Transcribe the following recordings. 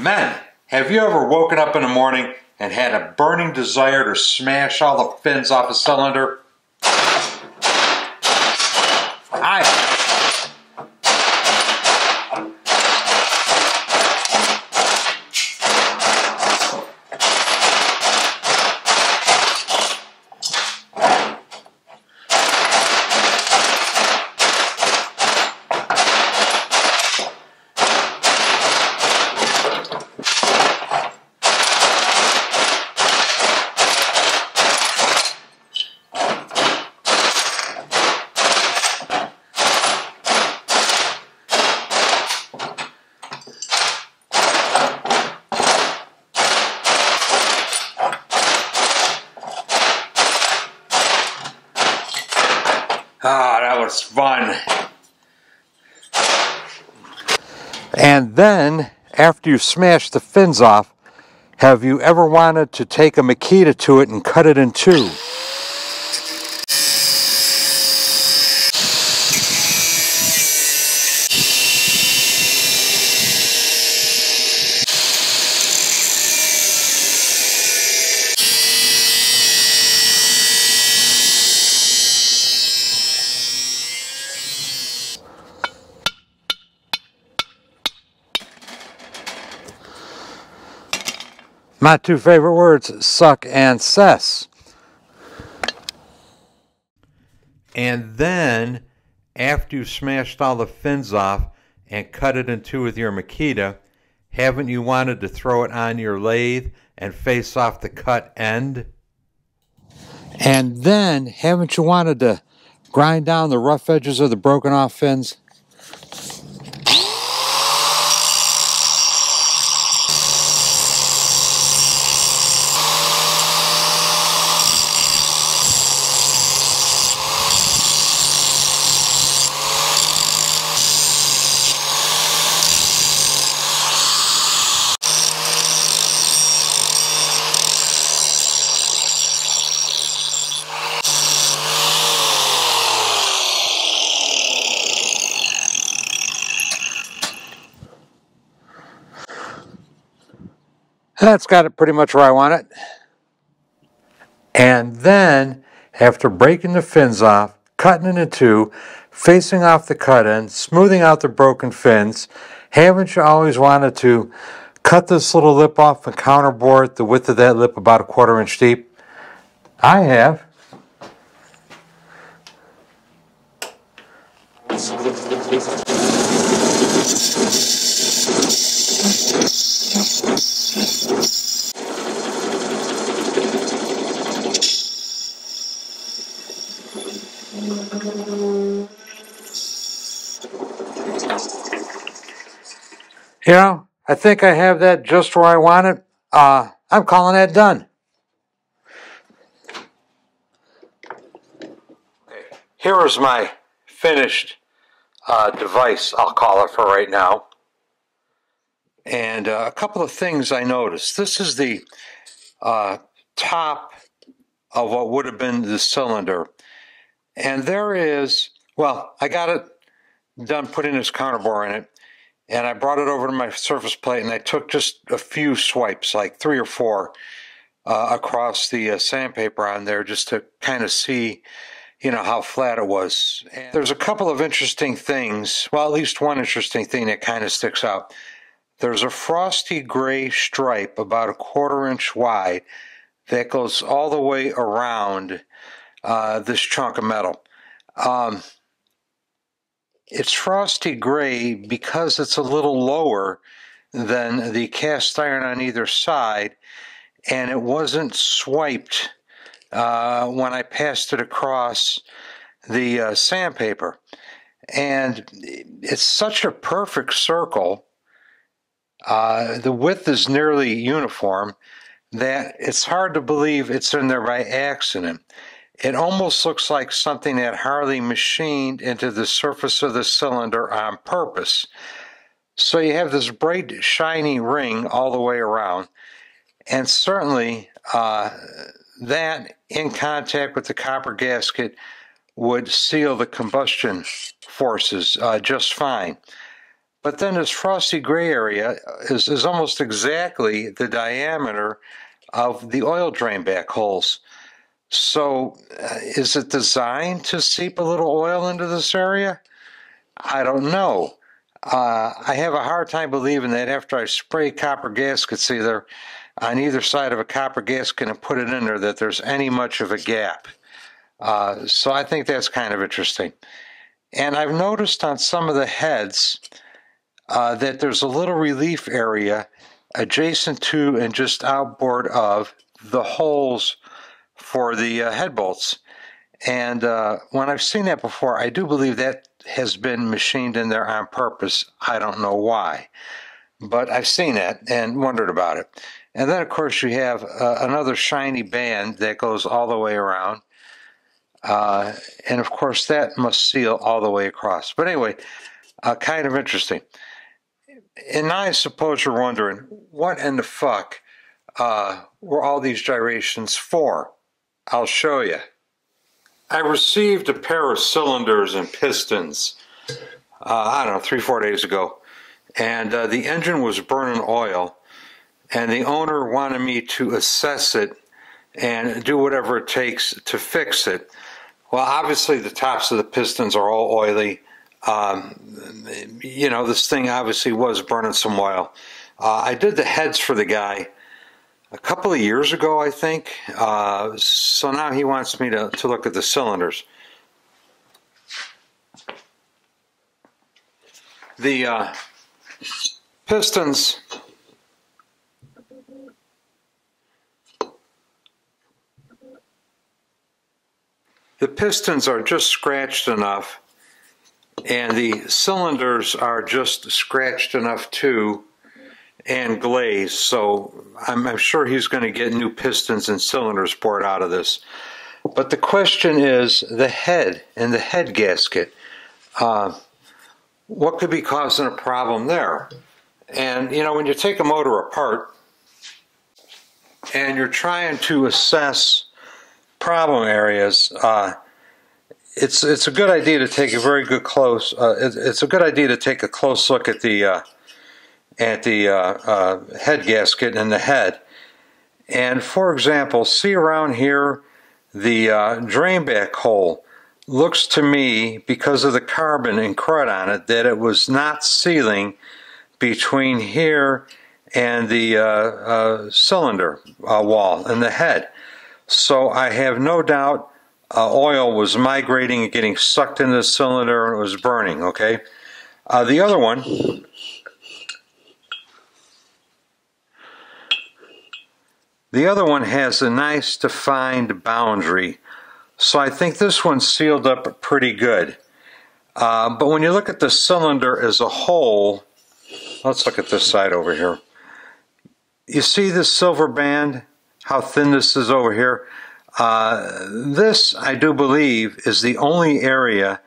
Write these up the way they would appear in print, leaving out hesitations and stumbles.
Men, have you ever woken up in the morning and had a burning desire to smash all the fins off a cylinder? Ah, that was fun. And then, after you smash the fins off, have you ever wanted to take a Makita to it and cut it in two? My two favorite words, suck and cess. And then, after you've smashed all the fins off and cut it in two with your Makita, haven't you wanted to throw it on your lathe and face off the cut end? And then, haven't you wanted to grind down the rough edges of the broken off fins? That's got it pretty much where I want it. And then, after breaking the fins off, cutting it in two, facing off the cut end, smoothing out the broken fins, haven't you always wanted to cut this little lip off and counterbore the width of that lip about 1/4 inch deep? I have. You know, I think I have that just where I want it. I'm calling that done. Here is my finished device, I'll call it for right now. And a couple of things I noticed. This is the top of what would have been the cylinder. And there is, well, I got it done putting this counterbore in it. And I brought it over to my surface plate and I took just a few swipes, like 3 or 4, across the sandpaper on there just to kind of see, you know, how flat it was. And there's a couple of interesting things, well, at least one interesting thing that kind of sticks out. There's a frosty gray stripe about 1/4 inch wide that goes all the way around this chunk of metal. It's frosty gray because it's a little lower than the cast iron on either side, and it wasn't swiped when I passed it across the sandpaper. And it's such a perfect circle. The width is nearly uniform that it's hard to believe it's in there by accident. It almost looks like something that Harley machined into the surface of the cylinder on purpose. So you have this bright, shiny ring all the way around, and certainly that in contact with the copper gasket would seal the combustion forces just fine. But then this frosty gray area is almost exactly the diameter of the oil drain back holes. So is it designed to seep a little oil into this area? I don't know. I have a hard time believing that after I spray copper gaskets either on either side of a copper gasket and put it in there that there's any much of a gap. So I think that's kind of interesting. And I've noticed on some of the heads that there's a little relief area adjacent to and just outboard of the holes for the head bolts. And when I've seen that before, I do believe that has been machined in there on purpose. I don't know why, but I've seen it and wondered about it. And then, of course, you have another shiny band that goes all the way around. And, of course, that must seal all the way across. But anyway, kind of interesting. And now I suppose you're wondering, what in the fuck were all these gyrations for? I'll show you. I received a pair of cylinders and pistons, I don't know, 3-4 days ago. And the engine was burning oil. And the owner wanted me to assess it and do whatever it takes to fix it. Well, obviously the tops of the pistons are all oily. You know, this thing obviously was burning some oil. I did the heads for the guy a couple of years ago, I think. So now he wants me to look at the cylinders. The pistons, are just scratched enough, and the cylinders are just scratched enough too, and glazed, so I'm sure he's going to get new pistons and cylinders poured out of this. But the question is the head and the head gasket. What could be causing a problem there? And, you know, when you take a motor apart and you're trying to assess problem areas, it's a good idea to take a very good close. It's a good idea to take a close look at the head gasket and the head. And for example, see around here, the drain back hole looks to me, because of the carbon and crud on it, that it was not sealing between here and the cylinder wall and the head. So I have no doubt oil was migrating and getting sucked into the cylinder and it was burning, okay? The other one, has a nice defined boundary. So I think this one's sealed up pretty good. But when you look at the cylinder as a whole, let's look at this side over here. You see this silver band, how thin this is over here? This, I do believe, is the only area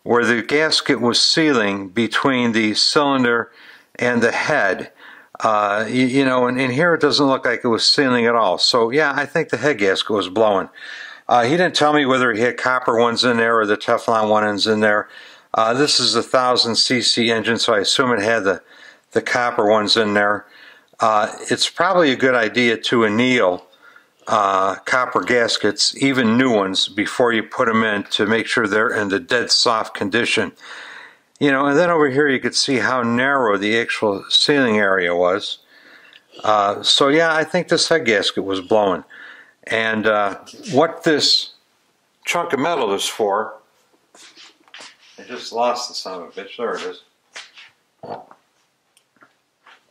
where the gasket was sealing between the cylinder and the head. You know, and in here it doesn't look like it was sealing at all. So yeah, I think the head gasket was blowing. He didn't tell me whether he had copper ones in there or the Teflon ones in there. This is a 1000cc engine, so I assume it had the copper ones in there. It's probably a good idea to anneal copper gaskets, even new ones, before you put them in, to make sure they're in the dead soft condition. You know, and then over here you could see how narrow the actual sealing area was. So yeah, I think this head gasket was blowing. And what this chunk of metal is for, I just lost the son of a bitch, there it is.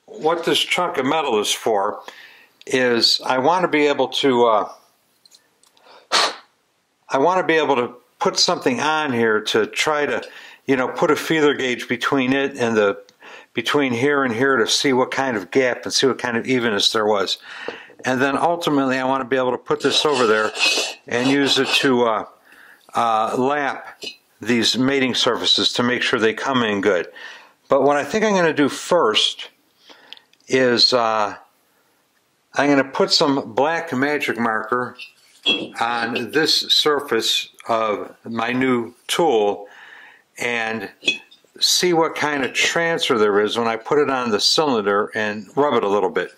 What this chunk of metal is for is I want to be able to put something on here to try to, you know, put a feeler gauge between it and between here and here to see what kind of gap and see what kind of evenness there was. And then ultimately I want to be able to put this over there and use it to lap these mating surfaces to make sure they come in good. But what I think I'm going to do first is I'm going to put some black magic marker on this surface of my new tool and see what kind of transfer there is when I put it on the cylinder and rub it a little bit.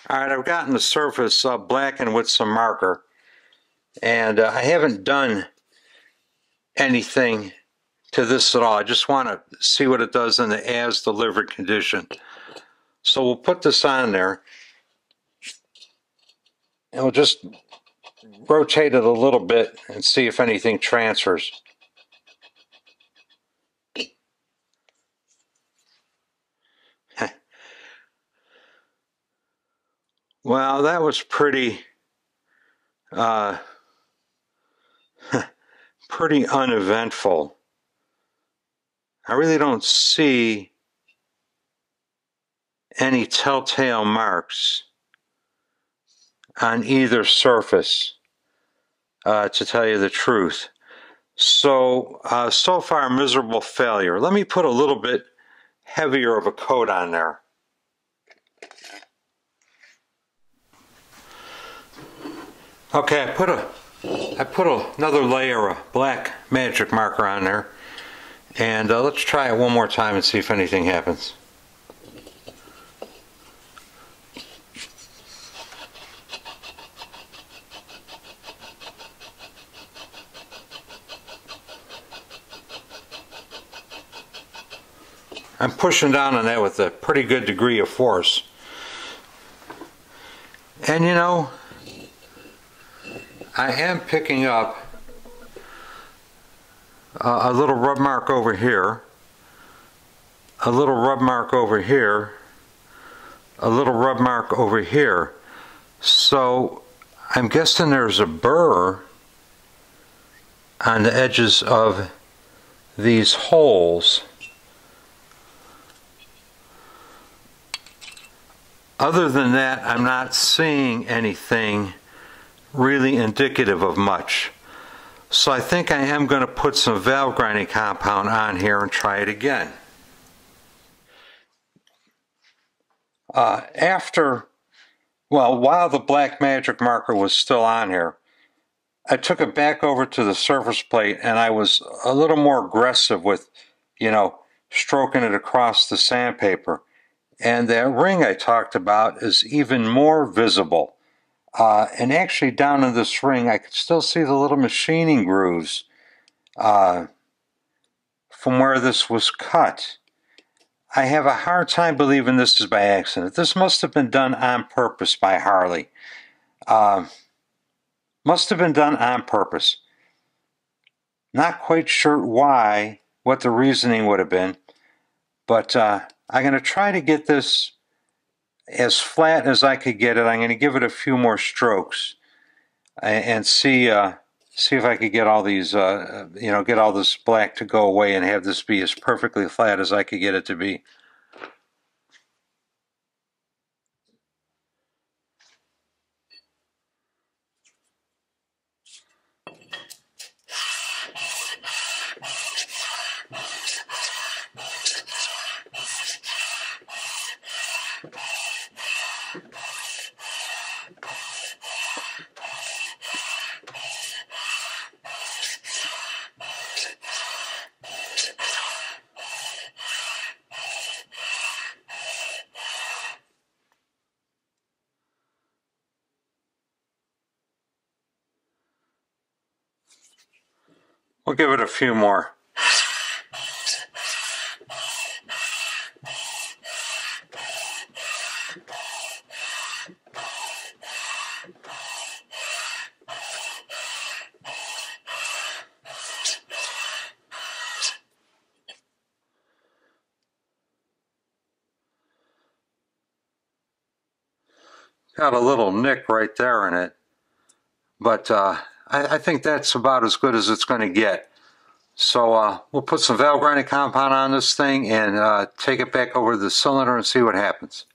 Alright, I've gotten the surface blackened with some marker, and I haven't done anything to this at all. I just want to see what it does in the as delivered condition. So we'll put this on there and we'll just rotate it a little bit and see if anything transfers. Well, that was pretty pretty uneventful. I really don't see any telltale marks on either surface, to tell you the truth. So far, miserable failure. Let me put a little bit heavier of a coat on there. Okay, I put another layer of black magic marker on there, and let's try it one more time and see if anything happens. I'm pushing down on that with a pretty good degree of force. And you know, I am picking up a little rub mark over here, a little rub mark over here, a little rub mark over here. So I'm guessing there's a burr on the edges of these holes. Other than that, I'm not seeing anything really indicative of much. So I think I am going to put some valve grinding compound on here and try it again. While the black magic marker was still on here, I took it back over to the surface plate and I was a little more aggressive with, stroking it across the sandpaper. And that ring I talked about is even more visible. And actually down in this ring, I could still see the little machining grooves from where this was cut. I have a hard time believing this is by accident. This must have been done on purpose by Harley. Must have been done on purpose. Not quite sure why, what the reasoning would have been, but I'm going to try to get this as flat as I could get it. I'm going to give it a few more strokes and see if I could get all these, get all this black to go away and have this be as perfectly flat as I could get it to be. We'll give it a few more. Got a little nick right there in it, but I think that's about as good as it's going to get. So we'll put some valve grinding compound on this thing and take it back over to the cylinder and see what happens.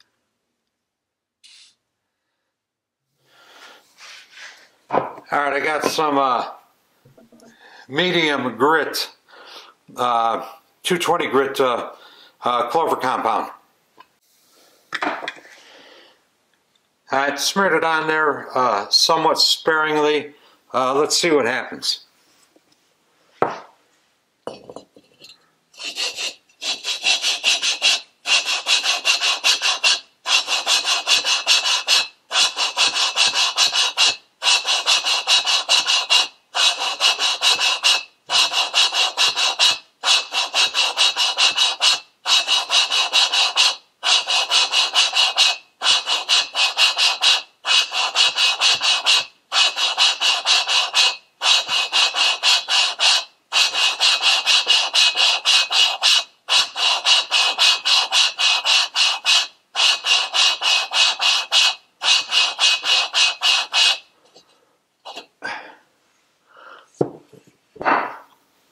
Alright, I got some medium grit 220 grit clover compound. I smeared it on there somewhat sparingly. Let's see what happens.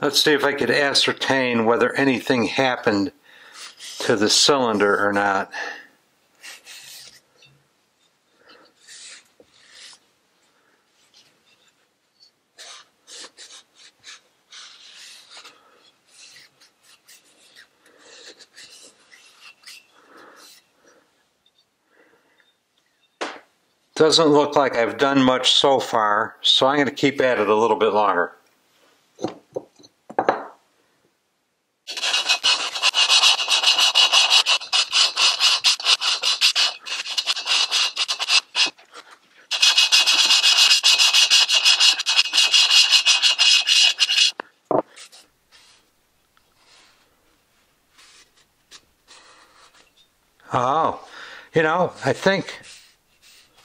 Let's see if I could ascertain whether anything happened to the cylinder or not. Doesn't look like I've done much so far, so I'm going to keep at it a little bit longer. Oh, I think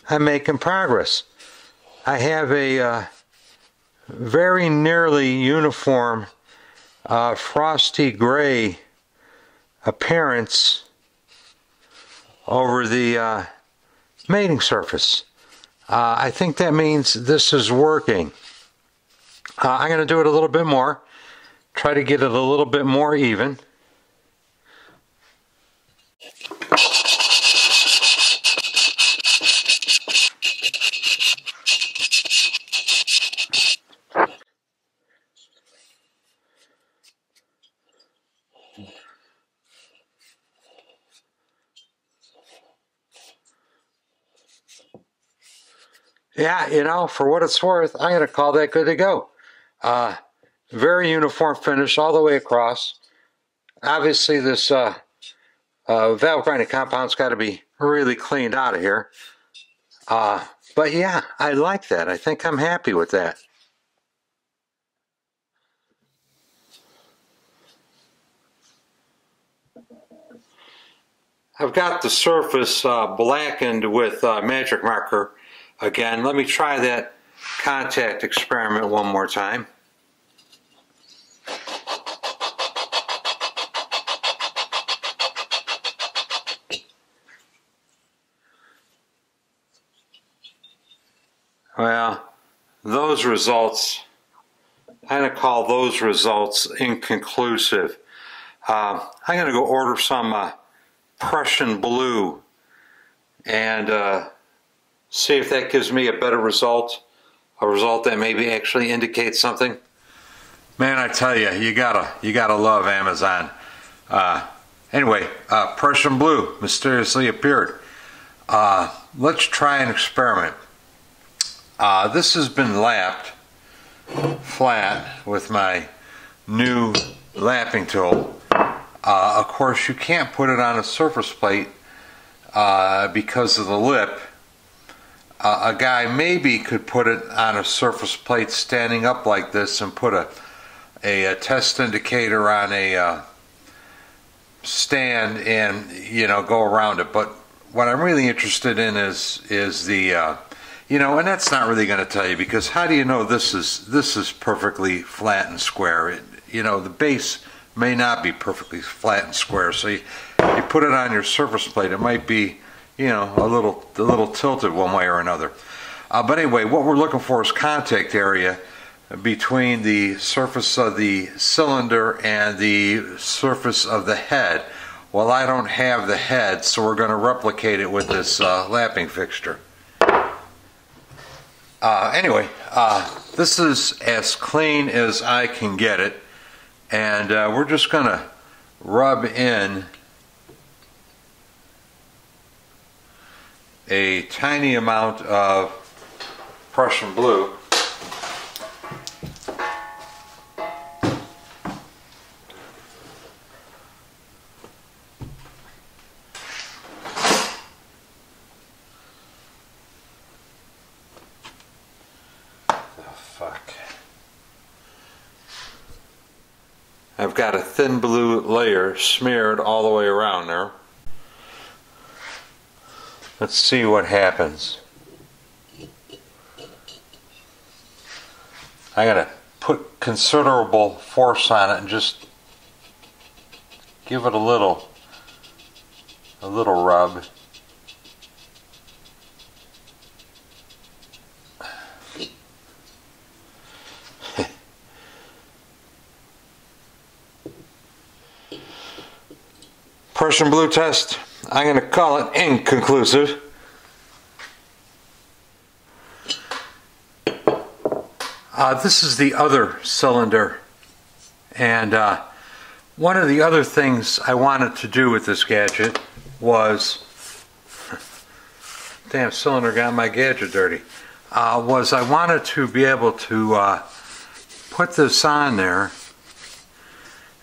I'm making progress. I have a very nearly uniform frosty gray appearance over the mating surface. I think that means this is working. I'm going to do it a little bit more, try to get it a little bit more even. Yeah, for what it's worth, I'm going to call that good to go. Very uniform finish all the way across. Obviously, this valve grinding compound's got to be really cleaned out of here. But yeah, I like that. I think I'm happy with that. I've got the surface blackened with magic marker. Again, let me try that contact experiment one more time. Well, those results, I'm going to call those results inconclusive. I'm going to go order some Prussian blue and see if that gives me a better result, a result that maybe actually indicates something. Man, I tell you, you gotta love Amazon. Anyway, Prussian blue mysteriously appeared. Let's try an experiment. This has been lapped flat with my new lapping tool. Of course, you can't put it on a surface plate because of the lip. A guy maybe could put it on a surface plate standing up like this and put a test indicator on a stand and go around it. But what I'm really interested in is the and that's not really going to tell you, because how do you know this is perfectly flat and square? The base may not be perfectly flat and square, so you put it on your surface plate, it might be a little tilted one way or another. But anyway, what we're looking for is contact area between the surface of the cylinder and the surface of the head. Well, I don't have the head, so we're going to replicate it with this lapping fixture. Anyway, this is as clean as I can get it. And we're just going to rub in a tiny amount of Prussian blue. I've got a thin blue layer smeared all the way around there. Let's see what happens. I gotta put considerable force on it and just give it a little rub. Prussian blue test, I'm going to call it inconclusive. This is the other cylinder, and one of the other things I wanted to do with this gadget was, damn cylinder got my gadget dirty, was I wanted to be able to put this on there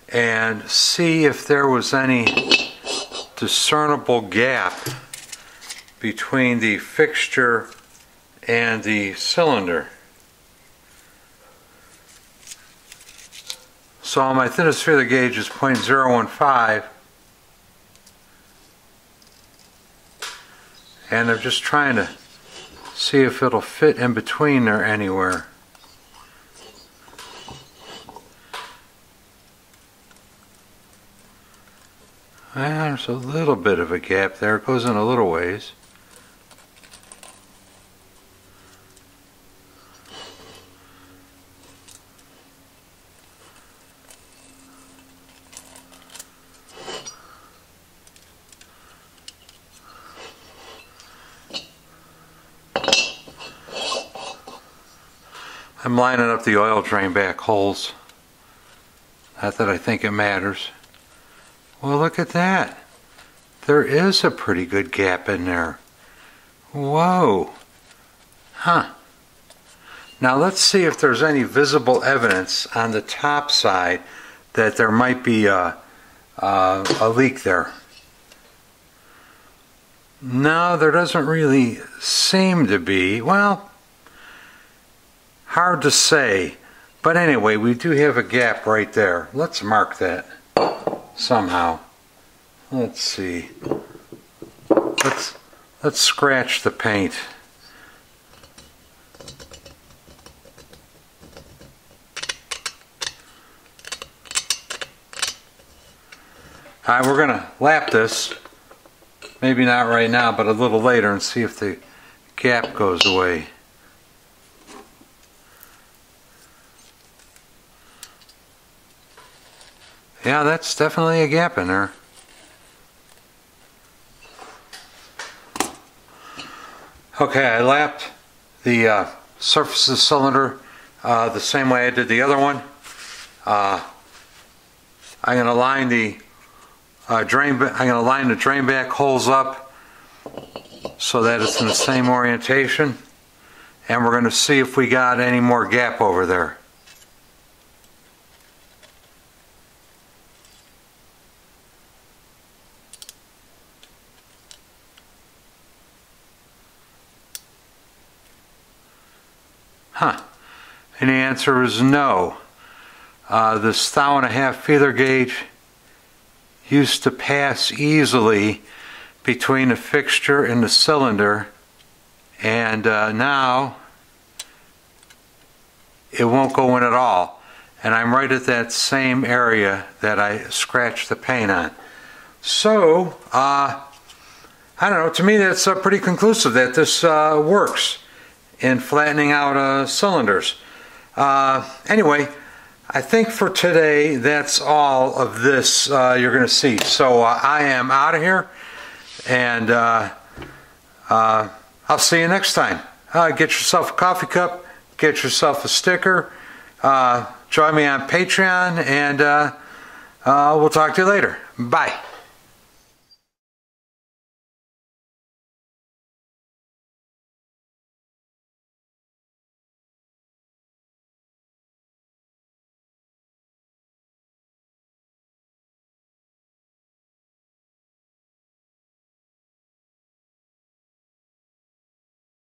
and see if there was any discernible gap between the fixture and the cylinder. So my thinnest feeler gauge is 0.015, and I'm just trying to see if it'll fit in between there anywhere. There's a little bit of a gap there. It goes in a little ways. I'm lining up the oil drain back holes. Not that I think it matters. Well, look at that. There is a pretty good gap in there. Whoa. Huh. Now let's see if there's any visible evidence on the top side that there might be a leak there. No, there doesn't really seem to be. Well, hard to say. But anyway, we do have a gap right there. Let's mark that somehow. Let's see. Let's scratch the paint. Alright, we're going to lap this. Maybe not right now, but a little later, and see if the gap goes away. Yeah, that's definitely a gap in there. Okay, I lapped the surface of the cylinder the same way I did the other one. I'm going to line the drain back holes up so that it's in the same orientation, and we're going to see if we got any more gap over there. Huh. And the answer is no. This 1.5 feeler gauge used to pass easily between the fixture and the cylinder, and now it won't go in at all. And I'm right at that same area that I scratched the paint on. So, I don't know, to me that's pretty conclusive that this works in flattening out cylinders. Anyway, I think for today that's all of this you're going to see. So I am out of here, and I'll see you next time. Get yourself a coffee cup, get yourself a sticker, join me on Patreon, and we'll talk to you later. Bye.